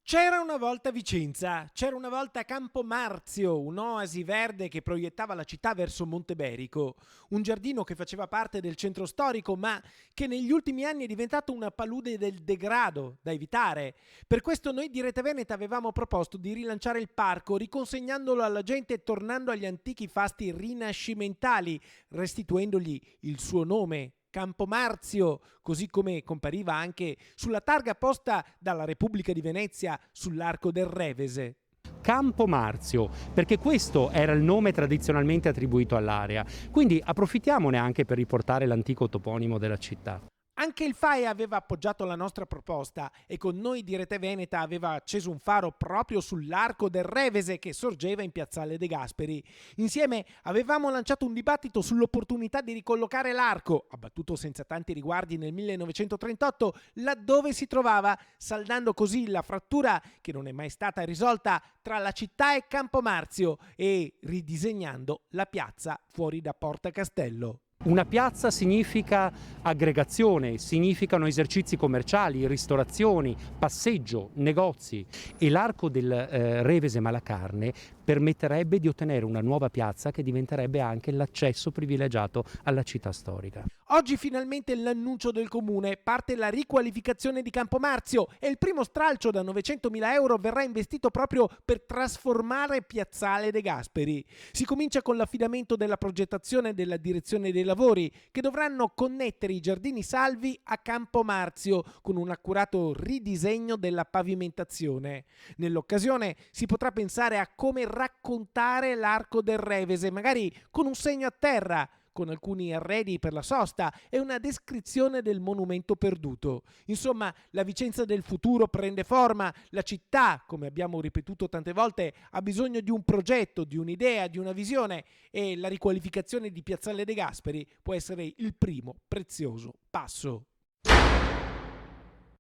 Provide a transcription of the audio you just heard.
C'era una volta Vicenza, c'era una volta Campo Marzio, un'oasi verde che proiettava la città verso Monteberico, un giardino che faceva parte del centro storico ma che negli ultimi anni è diventato una palude del degrado da evitare. Per questo noi di Rete Veneta avevamo proposto di rilanciare il parco, riconsegnandolo alla gente e tornando agli antichi fasti rinascimentali, restituendogli il suo nome. Campo Marzio, così come compariva anche sulla targa posta dalla Repubblica di Venezia sull'Arco del Revese. Campo Marzio, perché questo era il nome tradizionalmente attribuito all'area, quindi approfittiamone anche per riportare l'antico toponimo della città. Anche il FAE aveva appoggiato la nostra proposta e con noi di Rete Veneta aveva acceso un faro proprio sull'Arco del Revese che sorgeva in Piazzale De Gasperi. Insieme avevamo lanciato un dibattito sull'opportunità di ricollocare l'arco, abbattuto senza tanti riguardi nel 1938, laddove si trovava, saldando così la frattura che non è mai stata risolta tra la città e Campo Marzio e ridisegnando la piazza fuori da Porta Castello. Una piazza significa aggregazione, significano esercizi commerciali, ristorazioni, passeggio, negozi e l'arco del Revese Malacarne permetterebbe di ottenere una nuova piazza che diventerebbe anche l'accesso privilegiato alla città storica. Oggi finalmente l'annuncio del comune, parte la riqualificazione di Campo Marzio e il primo stralcio da 900.000 euro verrà investito proprio per trasformare Piazzale De Gasperi. Si comincia con l'affidamento della progettazione e della direzione dei lavori che dovranno connettere i giardini salvi a Campo Marzio con un accurato ridisegno della pavimentazione. Nell'occasione si potrà pensare a come raccontare l'arco del Revese, magari con un segno a terra, con alcuni arredi per la sosta e una descrizione del monumento perduto. Insomma, la Vicenza del futuro prende forma, la città, come abbiamo ripetuto tante volte, ha bisogno di un progetto, di un'idea, di una visione e la riqualificazione di Piazzale De Gasperi può essere il primo prezioso passo.